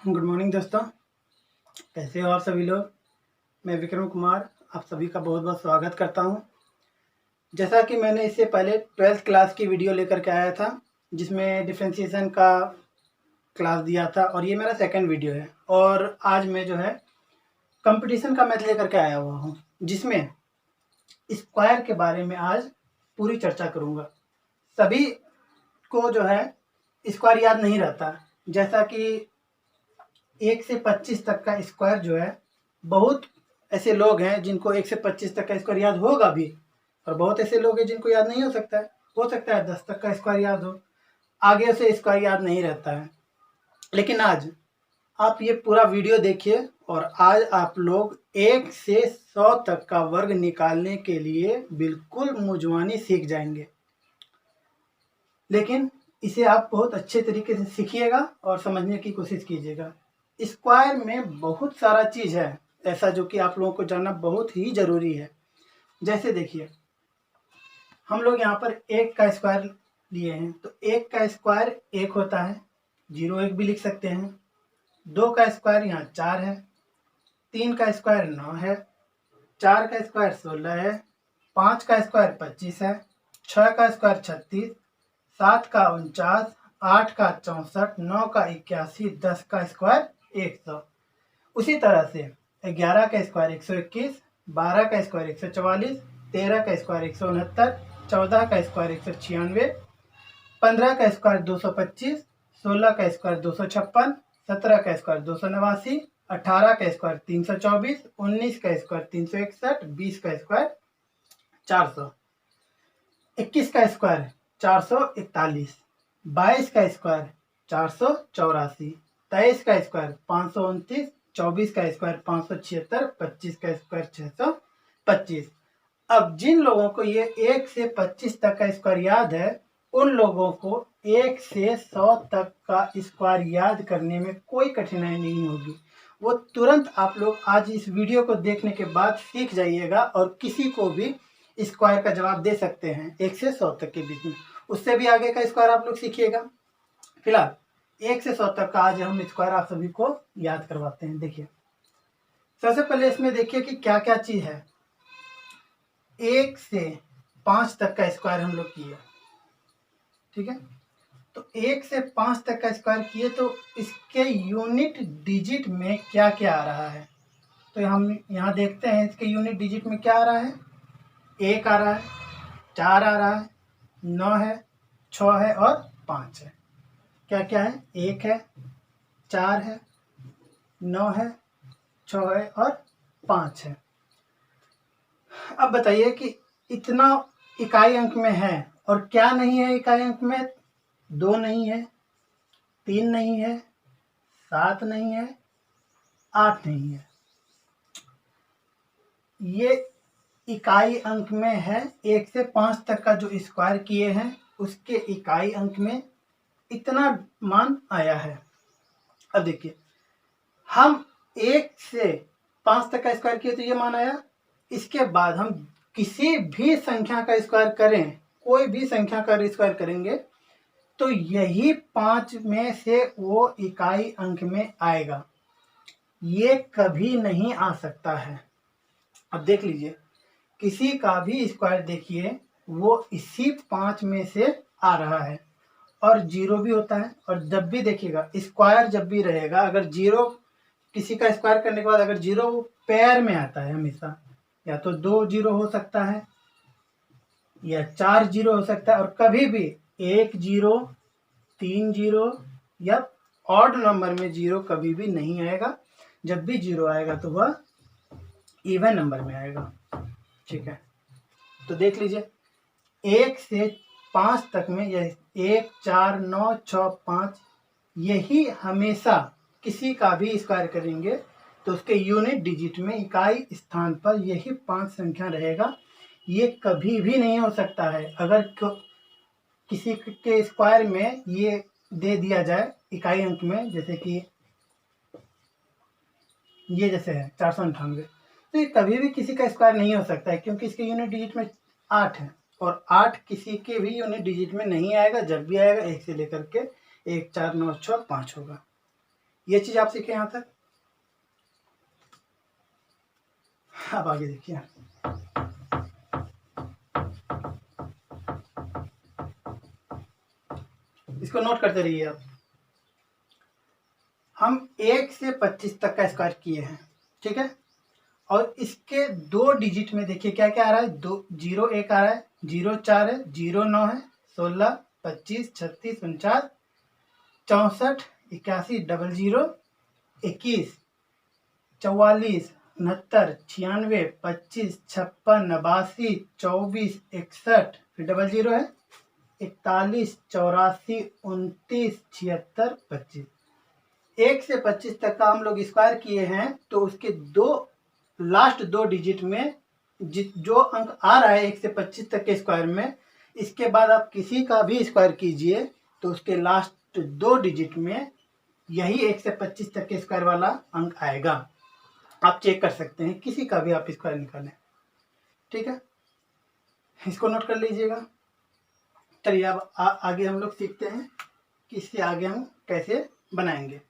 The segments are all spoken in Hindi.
गुड मॉर्निंग दोस्तों, कैसे हो आप सभी लोग। मैं विक्रम कुमार आप सभी का बहुत बहुत स्वागत करता हूं। जैसा कि मैंने इससे पहले 12th क्लास की वीडियो लेकर के आया था जिसमें डिफरेंशिएशन का क्लास दिया था और ये मेरा सेकंड वीडियो है। और आज मैं जो है कंपटीशन का मैथ लेकर के आया हुआ हूं जिसमें स्क्वायर के बारे में आज पूरी चर्चा करूंगा। सभी को जो है स्क्वायर याद नहीं रहता, जैसा कि 1 से 25 तक का स्क्वायर जो है, बहुत ऐसे लोग हैं जिनको 1 से 25 तक का स्क्वायर याद होगा भी, और बहुत ऐसे लोग हैं जिनको याद नहीं हो सकता है। हो सकता है 10 तक का स्क्वायर याद हो, आगे से स्क्वायर याद नहीं रहता है। लेकिन आज आप ये पूरा वीडियो देखिए और आज आप लोग 1 से 100 तक का वर्ग निकालने के लिए बिल्कुल मुंजवानी सीख जाएंगे। लेकिन इसे आप बहुत अच्छे तरीके से सीखिएगा और समझने की कोशिश कीजिएगा। स्क्वायर में बहुत सारा चीज़ है ऐसा जो कि आप लोगों को जानना बहुत ही ज़रूरी है। जैसे देखिए, हम लोग यहाँ पर 1 का स्क्वायर लिए हैं, तो 1 का स्क्वायर 1 होता है, 0 1 भी लिख सकते हैं। 2 का स्क्वायर यहाँ 4 है, 3 का स्क्वायर 9 है, 4 का स्क्वायर 16 है, 5 का स्क्वायर 25 है, 6 का स्क्वायर 36, 7 का 49, 8 का 64, 9 का 81, 10 का स्क्वायर 100। उसी तरह से 11 का स्क्वायर 121, 12 का स्क्वायर 144, 13 का स्क्वायर 169, 14 का स्क्वायर 196, 15 का स्क्वायर 225, 16 का स्क्वायर 256, 17 का स्क्वायर 289, 18 का स्क्वायर 324, 19 का स्क्वायर 361, 20 का स्क्वायर 400, 21 का स्क्वायर 441, 22 का स्क्वायर 484, 23 का स्क्वायर 529, 24 का स्क्वायर 576, 25 का स्क्वायर 625। अब जिन लोगों को ये 1 से 25 तक का स्क्वायर याद है, उन लोगों को 1 से 100 तक का स्क्वायर याद करने में कोई कठिनाई नहीं होगी। वो तुरंत आप लोग आज इस वीडियो को देखने के बाद सीख जाइएगा और किसी को भी स्क्वायर का जवाब दे सकते हैं 1 से 100 तक के बीच में। उससे भी आगे का स्क्वायर आप लोग सीखिएगा। फिलहाल 1 से 100 तक का आज हम स्क्वायर आप सभी को याद करवाते हैं। देखिए, सबसे पहले इसमें देखिए कि क्या क्या चीज है। 1 से 5 तक का स्क्वायर हम लोग किए, ठीक है। तो 1 से 5 तक का स्क्वायर किए तो इसके यूनिट डिजिट में क्या क्या आ रहा है, तो हम यहाँ देखते हैं इसके यूनिट डिजिट में क्या आ रहा है। 1 आ रहा है, 4 आ रहा है, 9 है, 6 है और 5 है। क्या क्या है, 1 है, 4 है, 9 है, 6 है और 5 है। अब बताइए कि इतना इकाई अंक में है और क्या नहीं है इकाई अंक में। 2 नहीं है, 3 नहीं है, 7 नहीं है, 8 नहीं है। ये इकाई अंक में है। 1 से 5 तक का जो स्क्वायर किए हैं उसके इकाई अंक में इतना मान आया है। अब देखिए, हम 1 से 5 तक का स्क्वायर किए तो ये मान आया। इसके बाद हम किसी भी संख्या का स्क्वायर करें, कोई भी संख्या का स्क्वायर करेंगे तो यही 5 में से वो इकाई अंक में आएगा, ये कभी नहीं आ सकता है। अब देख लीजिए, किसी का भी स्क्वायर देखिए वो इसी 5 में से आ रहा है और 0 भी होता है। और जब भी देखिएगा स्क्वायर जब भी रहेगा, अगर 0 किसी का स्क्वायर करने के बाद अगर 0 वो पेयर में आता है हमेशा, या तो 2 0 हो सकता है या 4 0 हो सकता है, और कभी भी 1 0, 3 0 या ऑड नंबर में 0 कभी भी नहीं आएगा। जब भी 0 आएगा तो वह इवन नंबर में आएगा, ठीक है। तो देख लीजिए, 1 से 5 तक में यह 1 4 9 6 5, यही हमेशा किसी का भी स्क्वायर करेंगे तो उसके यूनिट डिजिट में इकाई स्थान पर यही 5 संख्या रहेगा, ये कभी भी नहीं हो सकता है। अगर किसी के स्क्वायर में ये दे दिया जाए इकाई अंक में, जैसे कि ये जैसे है 498, तो ये कभी भी किसी का स्क्वायर नहीं हो सकता है क्योंकि इसके यूनिट डिजिट में 8 है और 8 किसी के भी यूनिट डिजिट में नहीं आएगा। जब भी आएगा 1 से लेकर के 1 4 9 6 5 होगा। ये चीज आप सीखे यहाँ तक। अब आगे देखिए, इसको नोट करते रहिए आप। हम 1 से 25 तक का स्क्वायर किए हैं, ठीक है। और इसके 2 डिजिट में देखिए क्या क्या आ रहा है, 2 0 1 आ रहा है, 0 4 है, 0 9 है, 16 25 36 49 64 81 00 21 44 69 96 25 56 89 24 61 फिर 00 है, 41 84 29 76 25। 1 से 25 तक का हम लोग स्क्वायर किए हैं, तो उसके लास्ट दो डिजिट में जो अंक आ रहा है 1 से 25 तक के स्क्वायर में, इसके बाद आप किसी का भी स्क्वायर कीजिए तो उसके लास्ट 2 डिजिट में यही 1 से 25 तक के स्क्वायर वाला अंक आएगा। आप चेक कर सकते हैं, किसी का भी आप स्क्वायर निकालें, ठीक है। इसको नोट कर लीजिएगा। चलिए अब आगे हम लोग सीखते हैं कि इससे आगे हम कैसे बनाएंगे।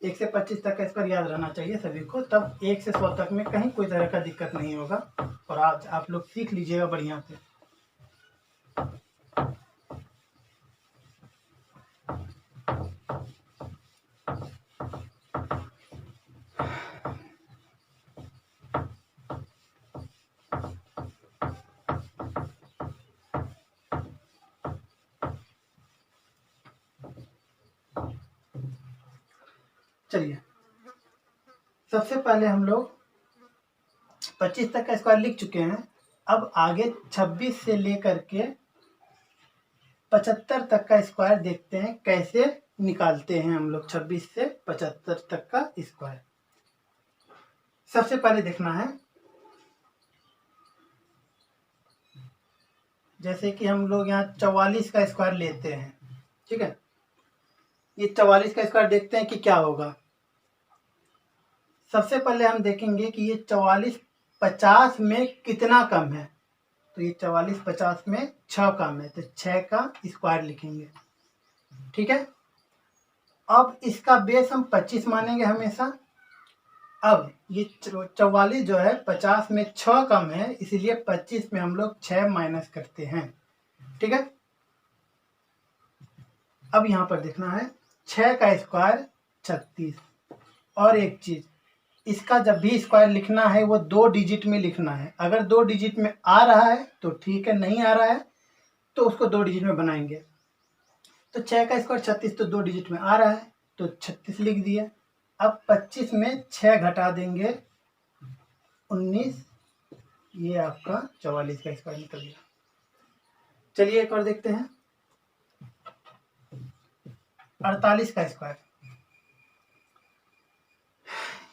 1 से 25 तक का स्क्वायर याद रहना चाहिए सभी को, तब 1 से 100 तक में कहीं कोई तरह का दिक्कत नहीं होगा, और आज आप लोग सीख लीजिएगा बढ़िया से। चलिए सबसे पहले हम लोग 25 तक का स्क्वायर लिख चुके हैं। अब आगे 26 से लेकर के 75 तक का स्क्वायर देखते हैं कैसे निकालते हैं हम लोग। 26 से 75 तक का स्क्वायर सबसे पहले देखना है, जैसे कि हम लोग यहाँ 44 का स्क्वायर लेते हैं, ठीक है। ये 44 का स्क्वायर देखते हैं कि क्या होगा। सबसे पहले हम देखेंगे कि ये 44 50 में कितना कम है, तो ये 44 50 में 6 कम है, तो 6 का स्क्वायर लिखेंगे, ठीक है। अब इसका बेस हम 25 मानेंगे हमेशा। अब ये 44 जो है 50 में 6 कम है, इसलिए 25 में हम लोग 6 माइनस करते हैं, ठीक है। अब यहाँ पर देखना है 6 का स्क्वायर 36। और एक चीज, इसका जब भी स्क्वायर लिखना है वो 2 डिजिट में लिखना है। अगर 2 डिजिट में आ रहा है तो ठीक है, नहीं आ रहा है तो उसको 2 डिजिट में बनाएंगे। तो 6 का स्क्वायर 36 तो 2 डिजिट में आ रहा है तो 36 लिख दिया। अब 25 में 6 घटा देंगे 19, ये आपका 44 का स्क्वायर निकल गया। चलिए एक और देखते हैं 48 का स्क्वायर।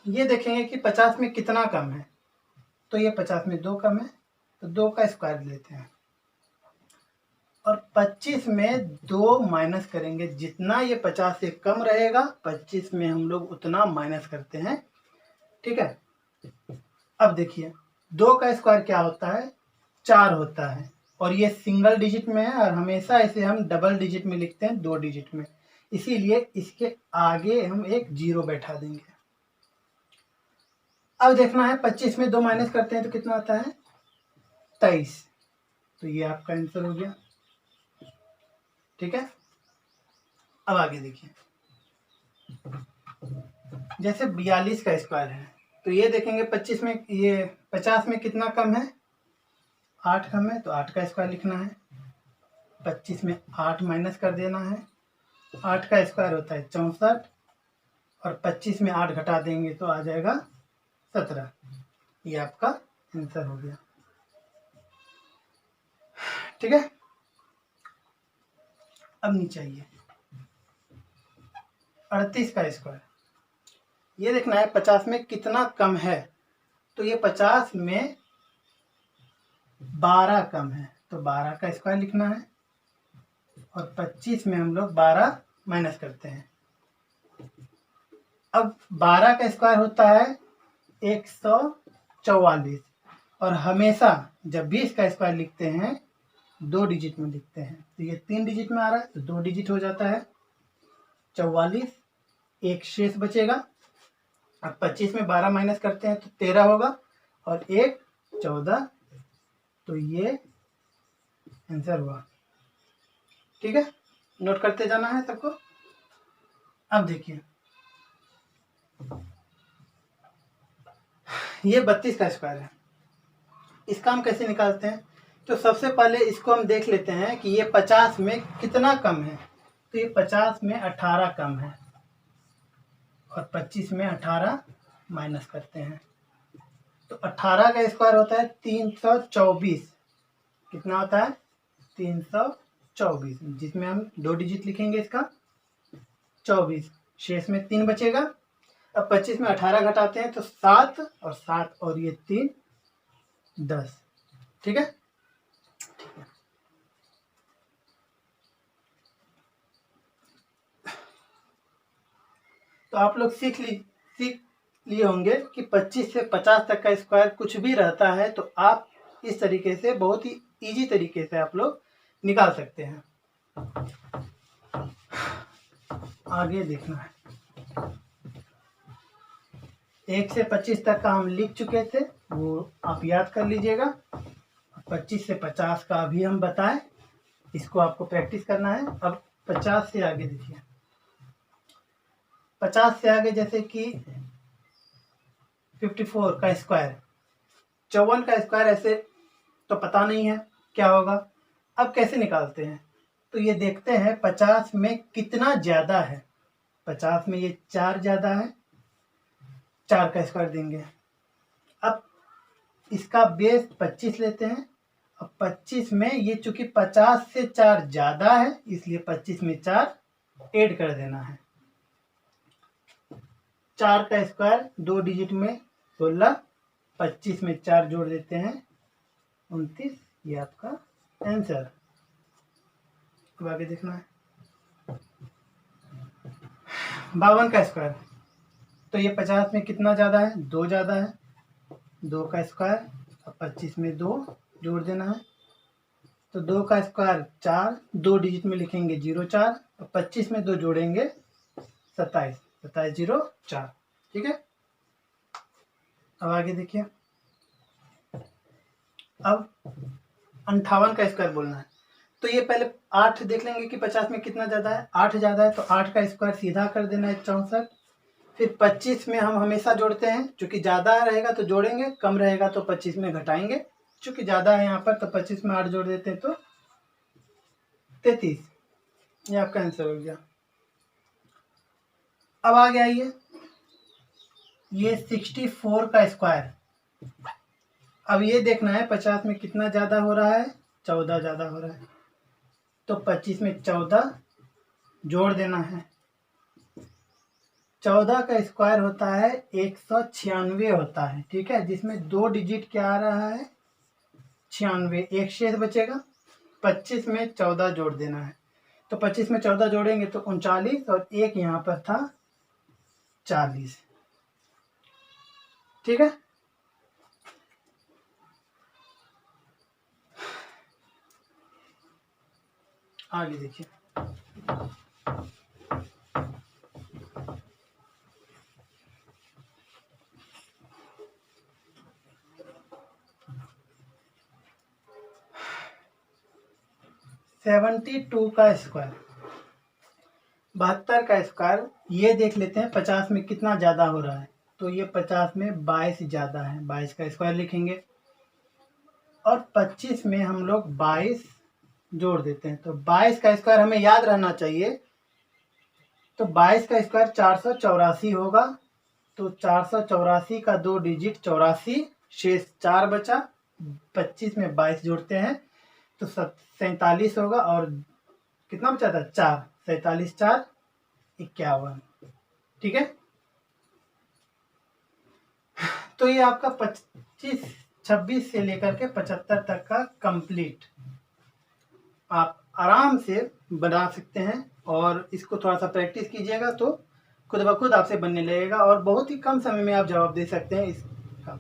ये देखेंगे कि 50 में कितना कम है, तो ये 50 में 2 कम है, तो 2 का स्क्वायर लेते हैं। और 25 में 2 माइनस करेंगे, जितना ये 50 से कम रहेगा 25 में हम लोग उतना माइनस करते हैं, ठीक है। अब देखिए 2 का स्क्वायर क्या होता है, 4 होता है, और ये सिंगल डिजिट में है, और हमेशा इसे हम डबल डिजिट में लिखते हैं, 2 डिजिट में, इसीलिए इसके आगे हम एक 0 बैठा देंगे। अब देखना है 25 में 2 माइनस करते हैं तो कितना आता है 23, तो ये आपका आंसर हो गया, ठीक है। अब आगे देखिए, जैसे 42 का स्क्वायर है, तो ये देखेंगे 25 में, ये 50 में कितना कम है, 8 कम है, तो 8 का स्क्वायर लिखना है। 25 में 8 माइनस कर देना है, 8 का स्क्वायर होता है 64, और 25 में 8 घटा देंगे तो आ जाएगा 17, ये आपका आंसर हो गया, ठीक है। अब नीचे आइए 38 का स्क्वायर। ये देखना है 50 में कितना कम है, तो ये 50 में 12 कम है, तो 12 का स्क्वायर लिखना है, और 25 में हम लोग 12 माइनस करते हैं। अब 12 का स्क्वायर होता है 144, और हमेशा जब भी इसका स्क्वायर लिखते हैं 2 डिजिट में लिखते हैं, तो ये 3 डिजिट में आ रहा है तो 2 डिजिट हो जाता है 44 एक शेष बचेगा। अब 25 में 12 माइनस करते हैं तो 13 होगा और एक 14, तो ये आंसर हुआ। ठीक है, नोट करते जाना है सबको। अब देखिए ये 32 का स्क्वायर है, इसका हम कैसे निकालते हैं? तो सबसे पहले इसको हम देख लेते हैं कि ये 50 में कितना कम है। तो ये 50 में 18 कम है और 25 में 18 माइनस करते हैं तो 18 का स्क्वायर होता है 324। कितना होता है? 324, जिसमें हम 2 डिजिट लिखेंगे इसका 24, शेष में 3 बचेगा। अब 25 में 18 घटाते हैं तो 7 और 7 और ये 3 10। ठीक है, तो आप लोग सीख लिए होंगे कि 25 से 50 तक का स्क्वायर कुछ भी रहता है तो आप इस तरीके से बहुत ही इजी तरीके से आप लोग निकाल सकते हैं। आगे देखना है, 1 से 25 तक का हम लिख चुके थे, वो आप याद कर लीजिएगा। 25 से 50 का अभी हम बताएं, इसको आपको प्रैक्टिस करना है। अब 50 से आगे देखिए, 50 से आगे जैसे कि 54 का स्क्वायर, 54 का स्क्वायर ऐसे तो पता नहीं है क्या होगा। अब कैसे निकालते हैं? तो ये देखते हैं 50 में कितना ज़्यादा है। 50 में ये 4 ज़्यादा है, 4 का स्क्वायर देंगे। अब इसका बेस 25 लेते हैं। अब 25 में ये चूंकि 50 से 4 ज़्यादा है इसलिए 25 में 4 ऐड कर देना है। 4 का स्क्वायर 2 डिजिट में 16, 25 में 4 जोड़ देते हैं 29, ये आपका आंसर। अब आगे देखना है 52 का स्क्वायर, तो ये 50 में कितना ज़्यादा है? 2 ज़्यादा है, 2 का स्क्वायर। अब 25 में 2 जोड़ देना है तो 2 का स्क्वायर 4, 2 डिजिट में लिखेंगे 0 4, और 25 में 2 जोड़ेंगे 27, 27 0 4। ठीक है, अब आगे देखिए, अब 58 का स्क्वायर बोलना है। तो ये पहले 8 देख लेंगे कि 50 में कितना ज़्यादा है। 8 ज़्यादा है तो 8 का स्क्वायर सीधा कर देना है 64। फिर 25 में हम हमेशा जोड़ते हैं, चूँकि ज़्यादा रहेगा तो जोड़ेंगे, कम रहेगा तो 25 में घटाएंगे। चूँकि ज़्यादा है यहाँ पर तो 25 में 8 जोड़ देते हैं तो 33, ये आपका आंसर हो गया। अब आ गया ये 64 का स्क्वायर। अब ये देखना है 50 में कितना ज़्यादा हो रहा है? 14 ज़्यादा हो रहा है तो 25 में 14 जोड़ देना है। 14 का स्क्वायर होता है 196 होता है। ठीक है, जिसमें 2 डिजिट क्या आ रहा है? 96, एक शेष बचेगा। 25 में 14 जोड़ देना है तो 25 में 14 जोड़ेंगे तो 39 और एक यहाँ पर था 40। ठीक है, आगे देखिए, सेवेंटी 72 का स्क्वायर, 72 का स्क्वायर, ये देख लेते हैं 50 में कितना ज़्यादा हो रहा है। तो ये 50 में 22 ज़्यादा है, 22 का स्क्वायर लिखेंगे और 25 में हम लोग 22 जोड़ देते हैं तो 22 का स्क्वायर हमें याद रहना चाहिए। तो 22 का स्क्वायर 484 होगा तो 484 का 2 डिजिट 84, शेष 4 बचा। 25 में 22 जोड़ते हैं तो 47 होगा और कितना बचा था? 4, 47 4 51। ठीक है, तो ये आपका 26 से लेकर के 75 तक का कंप्लीट आप आराम से बना सकते हैं। और इसको थोड़ा सा प्रैक्टिस कीजिएगा तो खुद ब खुद आपसे बनने लगेगा और बहुत ही कम समय में आप जवाब दे सकते हैं इसका।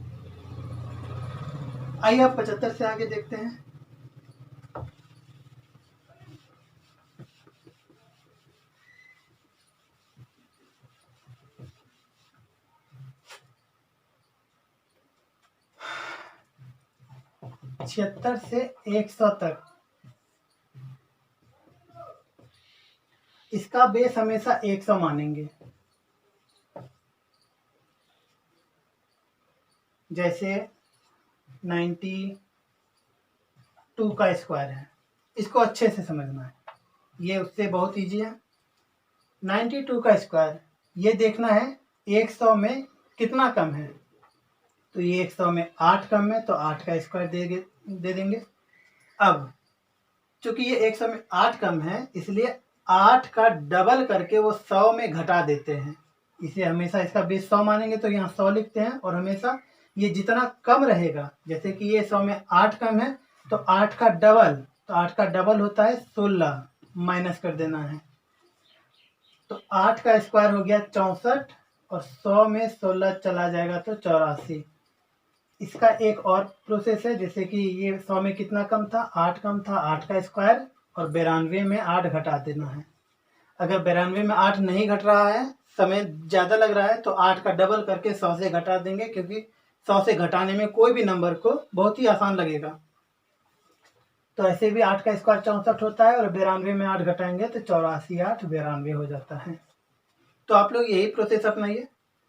आइए आप 75 से आगे देखते हैं। 76 से 100 तक इसका बेस हमेशा 100 मानेंगे। जैसे 92 का स्क्वायर है, इसको अच्छे से समझना है, ये उससे बहुत ईजी है। 92 का स्क्वायर ये देखना है 100 में कितना कम है, तो ये 100 में 8 कम है तो 8 का स्क्वायर दे देंगे। अब चूंकि ये 100 में 8 कम है इसलिए 8 का डबल करके वो 100 में घटा देते हैं, इसे हमेशा इसका बेस 100 मानेंगे तो यहाँ 100 लिखते हैं। और हमेशा ये जितना कम रहेगा, जैसे कि ये 100 में 8 कम है तो 8 का डबल, तो 8 का डबल होता है 16, माइनस कर देना है, तो 8 का स्क्वायर हो गया 64 और 100 में 16 चला जाएगा तो 84। इसका एक और प्रोसेस है, जैसे कि ये 100 में कितना कम था, 8 कम था, 8 का स्क्वायर और 92 में 8 घटा देना है। अगर 92 में 8 नहीं घट रहा है, समय ज़्यादा लग रहा है, तो 8 का डबल करके 100 से घटा देंगे, क्योंकि 100 से घटाने में कोई भी नंबर को बहुत ही आसान लगेगा। तो ऐसे भी 8 का स्क्वायर 64 होता है और 92 में 8 घटाएंगे तो 84 8 92 हो जाता है। तो आप लोग यही प्रोसेस अपनाइए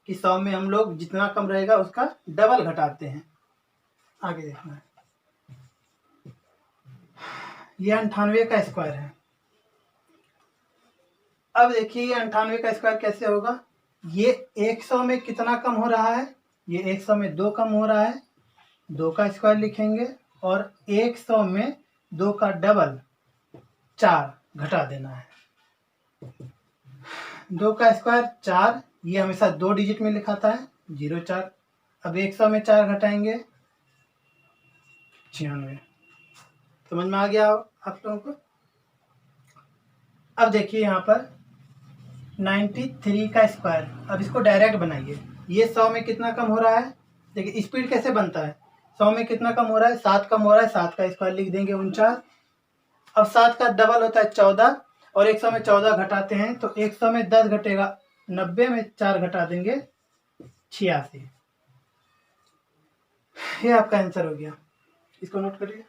कि 100 में हम लोग जितना कम रहेगा उसका डबल घटाते हैं। आगे देखना है, ये 98 का स्क्वायर है। अब देखिए ये 98 का स्क्वायर कैसे होगा, ये 100 में कितना कम हो रहा है, ये 100 में 2 कम हो रहा है, 2 का स्क्वायर लिखेंगे और 100 में 2 का डबल 4 घटा देना है। 2 का स्क्वायर 4, ये हमेशा 2 डिजिट में लिखाता है 0 4। अब 100 में 4 घटाएंगे 96। समझ में आ गया आप लोगों को। अब देखिए यहाँ पर 93 का स्क्वायर, अब इसको डायरेक्ट बनाइए। ये 100 में कितना कम हो रहा है, देखिए स्पीड कैसे बनता है, 100 में कितना कम हो रहा है, 7 कम हो रहा है, 7 का स्क्वायर लिख देंगे 49। अब 7 का डबल होता है 14 और 100 में 14 घटाते हैं तो 100 में 10 घटेगा, 90 में 4 घटा देंगे 86। ये आपका आंसर हो गया, इसको नोट करिए।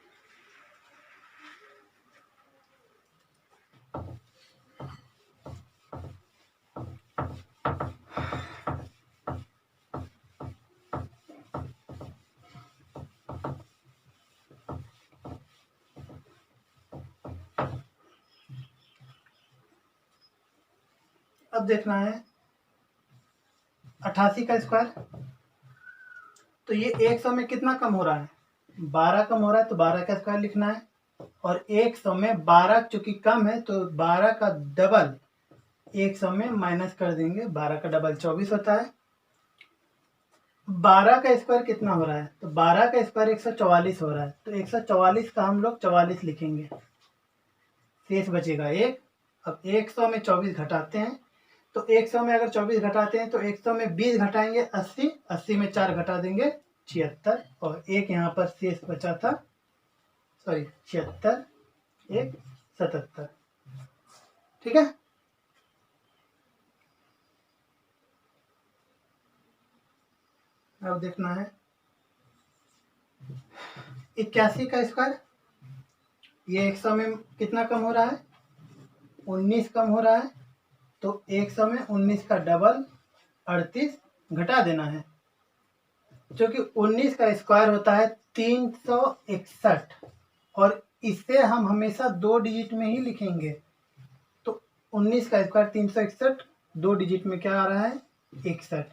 अब देखना है 88 का स्क्वायर, तो ये 100 में कितना कम हो रहा है, 12 कम हो रहा है, तो 12 का स्क्वायर लिखना है। और 100 में 12 चूंकि कम है तो 12 का डबल 100 में माइनस कर देंगे, 12 का डबल 24 होता है। 12 का स्क्वायर कितना हो रहा है, तो 12 का स्क्वायर 144 हो रहा है, तो 144 का हम लोग 44 लिखेंगे, शेष बचेगा 1। अब 100 में 24 घटाते हैं, तो 100 में अगर 24 घटाते हैं तो 100 में 20 घटाएंगे 80, 80 में 4 घटा देंगे 76 और एक यहाँ पर शेष बचा था, सॉरी 76 1 77। ठीक है। अब देखना है 81 का स्क्वायर, ये 100 में कितना कम हो रहा है, 19 कम हो रहा है, तो 100 में 19 का डबल 38 घटा देना है। क्योंकि 19 का स्क्वायर होता है 361 और इसे हम हमेशा 2 डिजिट में ही लिखेंगे, तो 19 का स्क्वायर 361, 2 डिजिट में क्या आ रहा है 61।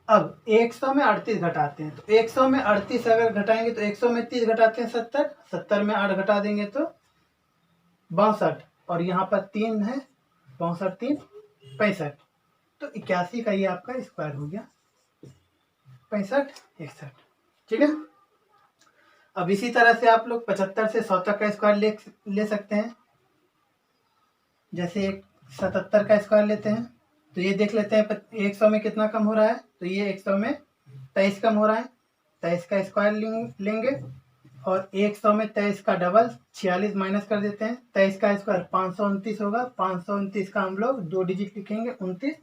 अब 100 में 38 घटाते हैं, तो 100 में 38 अगर घटाएंगे तो 100 में 30 घटाते हैं 70, 70 में 8 घटा देंगे तो 62 और यहाँ पर 3 है, 62 3 65, तो 81 का ये आपका स्क्वायर हो गया 65 61। ठीक है। अब इसी तरह से आप लोग 75 से 100 तक का स्क्वायर ले सकते हैं। जैसे 77 का स्क्वायर लेते हैं, तो ये देख लेते हैं 100 में कितना कम हो रहा है, तो ये 100 में 23 कम हो रहा है, 23 का स्क्वायर लेंगे और 100 में 23 का डबल 46 माइनस कर देते हैं, 23 का स्क्वायर 529 होगा, 529 का हम लोग 2 डिजिट लिखेंगे 29,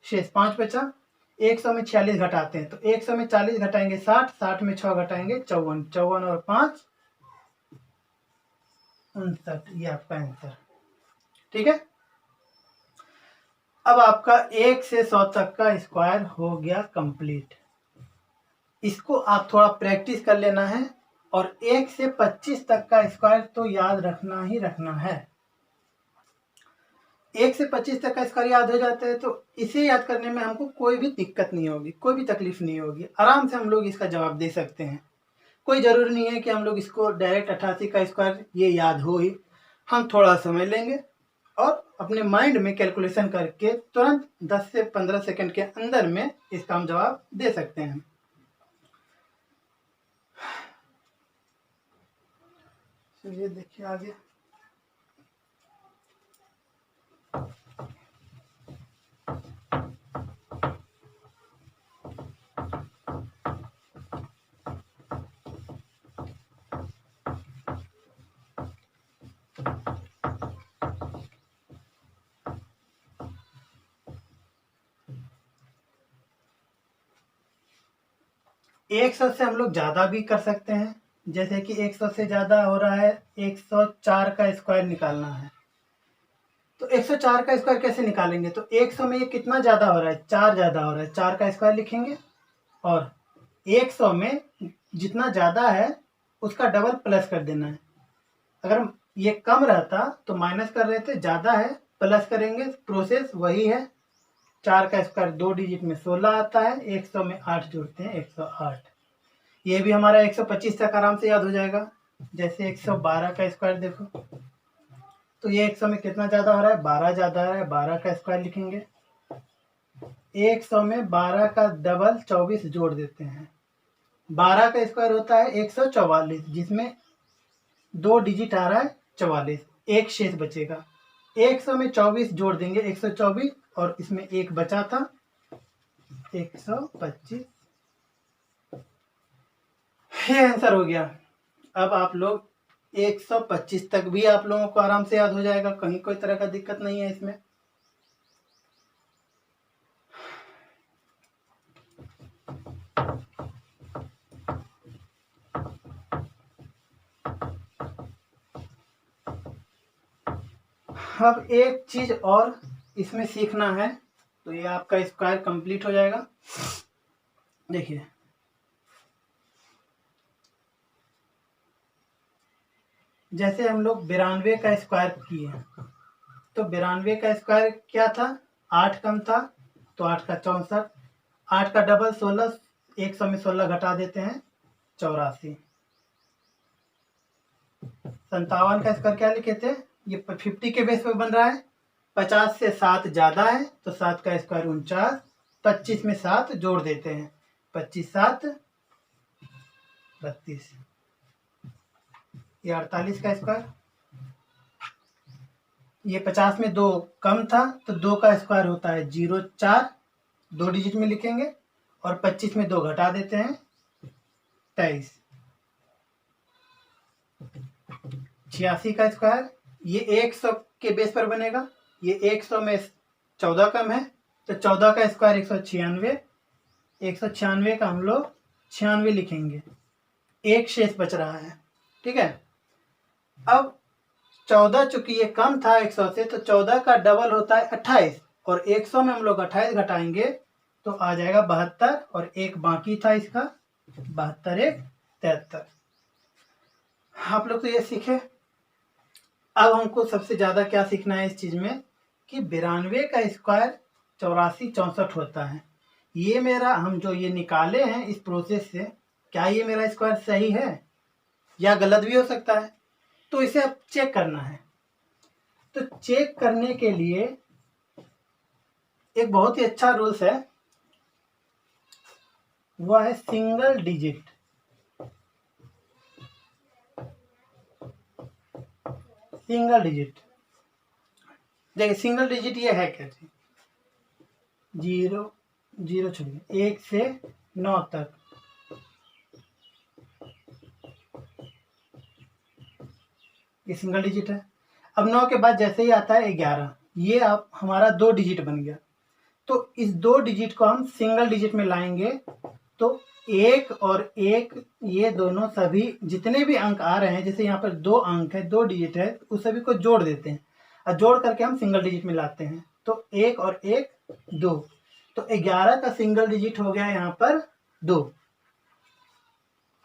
शेष 5 बचा। 100 में 46 घटाते हैं तो 100 में 40 घटाएंगे 60, 60 में 6 घटाएंगे 54, 54 और 5 59, ये आपका आंसर। ठीक है, अब आपका 1 से 100 तक का स्क्वायर हो गया कंप्लीट। इसको आप थोड़ा प्रैक्टिस कर लेना है और 1 से 25 तक का स्क्वायर तो याद रखना ही रखना है। 1 से 25 तक का स्क्वायर याद हो जाता है तो इसे याद करने में हमको कोई भी दिक्कत नहीं होगी, कोई भी तकलीफ नहीं होगी, आराम से हम लोग इसका जवाब दे सकते हैं। कोई ज़रूरी नहीं है कि हम लोग इसको डायरेक्ट 88 का स्क्वायर ये याद हो ही, हम थोड़ा समय लेंगे और अपने माइंड में कैलकुलेशन करके तुरंत 10 से 15 सेकंड के अंदर में इसका हम जवाब दे सकते हैं। चलिए देखिए आगे। एक सौ से हम लोग ज़्यादा भी कर सकते हैं, जैसे कि 100 से ज़्यादा हो रहा है 104 का स्क्वायर निकालना है तो 104 का स्क्वायर कैसे निकालेंगे, तो 100 में ये कितना ज़्यादा हो रहा है, 4 ज़्यादा हो रहा है, 4 का स्क्वायर लिखेंगे और 100 में जितना ज़्यादा है उसका डबल प्लस कर देना है। अगर ये कम रहता तो माइनस कर रहे थे, ज़्यादा है प्लस करेंगे, प्रोसेस वही है। 4 का स्क्वायर 2 डिजिट में 16 आता है, 100 में 8 जोड़ते हैं 108। ये भी हमारा 125 तक आराम से याद हो जाएगा। जैसे 112 का स्क्वायर देखो तो ये 100 में कितना ज़्यादा हो रहा है, 12 ज़्यादा है, 12 का स्क्वायर लिखेंगे। 100 में 12 का डबल 24 जोड़ देते हैं। 12 का स्क्वायर होता है 144, जिसमें 2 डिजिट आ रहा है 44, एक शेष बचेगा। 100 में 24 जोड़ देंगे 124 और इसमें एक बचा था 125। ये आंसर हो गया। अब आप लोग 125 तक भी आप लोगों को आराम से याद हो जाएगा, कहीं कोई तरह का दिक्कत नहीं है इसमें। अब एक चीज और इसमें सीखना है तो ये आपका स्क्वायर कंप्लीट हो जाएगा। देखिए जैसे हम लोग 92 का स्क्वायर किए तो 92 का स्क्वायर क्या था, 8 कम था तो 8 का 64, 8 का डबल 16, 100 में 16 घटा देते हैं 84। 57 का स्क्वायर क्या लिखे थे, ये 50 के बेस पे बन रहा है, 50 से 7 ज़्यादा है तो 7 का स्क्वायर 49, 25 में 7 जोड़ देते हैं 25 7 32, ये 48 का स्क्वायर। ये 50 में 2 कम था तो 2 का स्क्वायर होता है 04, 2 डिजिट में लिखेंगे और 25 में 2 घटा देते हैं 23। 86 का स्क्वायर ये 100 के बेस पर बनेगा, ये 100 में 14 कम है तो 14 का स्क्वायर 196, 196 का हम लोग 96 लिखेंगे, एक शेष बच रहा है। ठीक है, अब 14 चूंकि ये कम था 100 से तो 14 का डबल होता है 28 और 100 में हम लोग 28 घटाएंगे तो आ जाएगा 72 और एक बाकी था इसका 72 1 73। आप लोग तो ये सीखे। अब हमको सबसे ज़्यादा क्या सीखना है इस चीज़ में कि 92 का स्क्वायर 84 64 होता है। ये मेरा हम जो ये निकाले हैं इस प्रोसेस से, क्या ये मेरा स्क्वायर सही है या गलत भी हो सकता है, तो इसे अब चेक करना है। तो चेक करने के लिए एक बहुत ही अच्छा रूल्स है, वह है सिंगल डिजिट। सिंगल डिजिट देखिए, सिंगल डिजिट ये है क्या, 0 0 छोड़िए 1 से 9 तक, ये सिंगल डिजिट है। अब 9 के बाद जैसे ही आता है 11, ये आप हमारा 2 डिजिट बन गया। तो इस 2 डिजिट को हम सिंगल डिजिट में लाएंगे तो 1 और 1 ये दोनों सभी जितने भी अंक आ रहे हैं, जैसे यहाँ पर 2 अंक है, 2 डिजिट है, उस सभी को जोड़ देते हैं और जोड़ करके हम सिंगल डिजिट में लाते हैं। तो 1 और 1 2, तो 11 का सिंगल डिजिट हो गया यहाँ पर 2।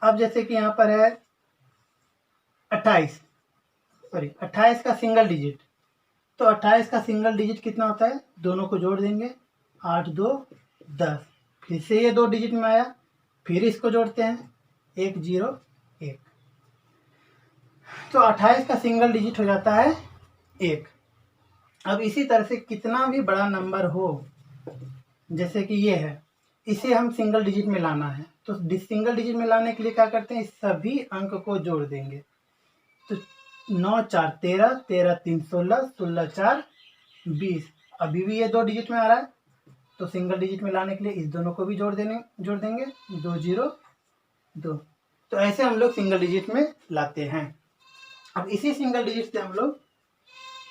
अब जैसे कि यहाँ पर है 28 का सिंगल डिजिट, तो 28 का सिंगल डिजिट कितना होता है, दोनों को जोड़ देंगे 8 2 10, फिर से ये 2 डिजिट में आया, फिर इसको जोड़ते हैं 1 0 1, तो 28 का सिंगल डिजिट हो जाता है 1। अब इसी तरह से कितना भी बड़ा नंबर हो, जैसे कि ये है, इसे हम सिंगल डिजिट में लाना है, तो सिंगल डिजिट में लाने के लिए क्या करते हैं, इस सभी अंक को जोड़ देंगे। तो 9 4 13, 13 3 16, 16 4 20, अभी भी ये 2 डिजिट में आ रहा है, तो सिंगल डिजिट में लाने के लिए इस दोनों को भी जोड़ देंगे 2 0 2। तो ऐसे हम लोग सिंगल डिजिट में लाते हैं। अब इसी सिंगल डिजिट से हम लोग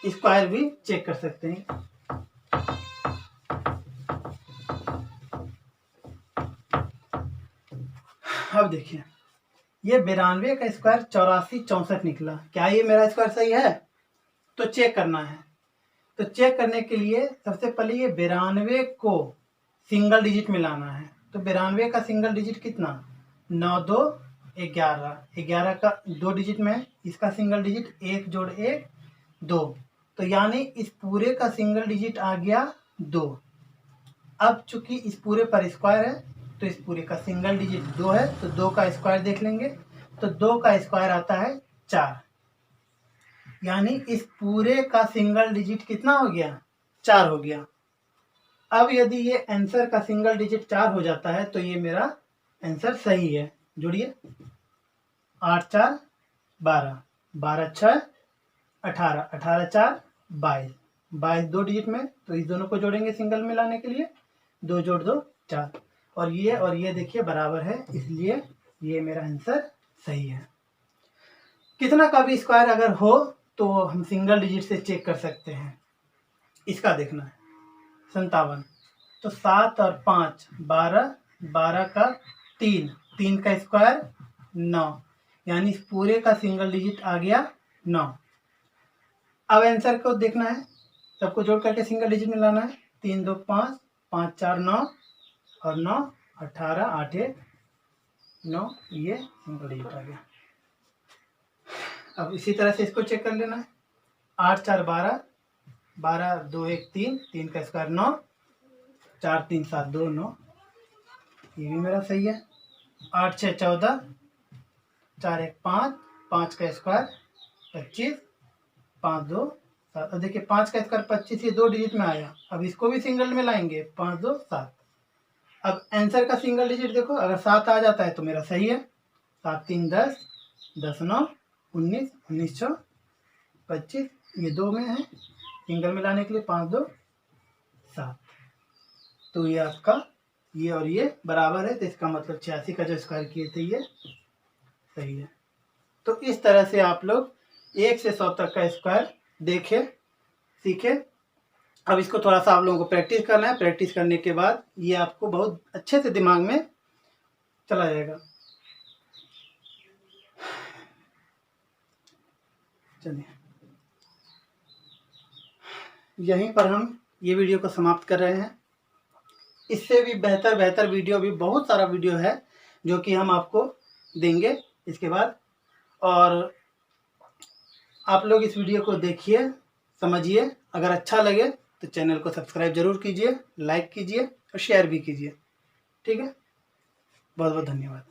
स्क्वायर भी चेक कर सकते हैं। अब देखिए, ये 92 का स्क्वायर 84 64 निकला। क्या ये मेरा स्क्वायर सही है? तो चेक करना है। तो चेक करने के लिए सबसे पहले ये 92 को सिंगल डिजिट में लाना है। तो 92 का सिंगल डिजिट कितना, 9 2 11, 11 का 2 डिजिट में, इसका सिंगल डिजिट 1 जोड़ 1 2, तो यानी इस पूरे का सिंगल डिजिट आ गया 2। अब चूंकि इस पूरे पर स्क्वायर है तो इस पूरे का सिंगल डिजिट 2 है, तो 2 का स्क्वायर देख लेंगे, तो 2 का स्क्वायर आता है 4, यानी इस पूरे का सिंगल डिजिट कितना हो गया, 4 हो गया। अब यदि ये आंसर का सिंगल डिजिट 4 हो जाता है तो ये मेरा आंसर सही है। जोड़िए, 8 4 12, 12 6 18, 18 4 22, 22 2 डिजिट में, तो इस दोनों को जोड़ेंगे सिंगल में लाने के लिए, 2 जोड़ 2 4, और ये देखिए बराबर है, इसलिए ये मेरा आंसर सही है। कितना का भी स्क्वायर अगर हो तो हम सिंगल डिजिट से चेक कर सकते हैं। इसका देखना है 57, तो 7 और 5 12, 12 का 3, 3 का स्क्वायर 9, यानी इस पूरे का सिंगल डिजिट आ गया 9। अब आंसर को देखना है, सबको जोड़ करके सिंगल डिजिट में लाना है, 3 2 5, 5 4 9 और 9 18, 8 1 9, ये सिंगल डिजिट आ गया। अब इसी तरह से इसको चेक कर लेना है, 8 4 12, 12 2 1 3, 3 का स्क्वायर 9, 4 3 7 2 9, ये भी मेरा सही है। 8 6 14, 4 1 5, 5 का स्क्वायर 25, 5 2 7। अब देखिए 5 का स्क्वायर 25, ये 2 डिजिट में आया, अब इसको भी सिंगल में लाएंगे, 5 2 7। अब आंसर का सिंगल डिजिट देखो, अगर 7 आ जाता है तो मेरा सही है, 7 3 10, 10 9 19, 19 6 25, ये 2 में है, सिंगल में लाने के लिए 5 2 7, तो ये आपका ये और ये बराबर है, तो इसका मतलब 86 का जो स्क्वायर किए थे ये सही है। तो इस तरह से आप लोग 1 से 100 तक का स्क्वायर देखे, सीखे। अब इसको थोड़ा सा आप लोगों को प्रैक्टिस करना है, प्रैक्टिस करने के बाद ये आपको बहुत अच्छे से दिमाग में चला जाएगा। चलिए, यहीं पर हम ये वीडियो को समाप्त कर रहे हैं। इससे भी बेहतर वीडियो भी बहुत सारा वीडियो है जो कि हम आपको देंगे इसके बाद, और आप लोग इस वीडियो को देखिए, समझिए, अगर अच्छा लगे तो चैनल को सब्सक्राइब जरूर कीजिए, लाइक कीजिए और शेयर भी कीजिए। ठीक है, बहुत बहुत धन्यवाद।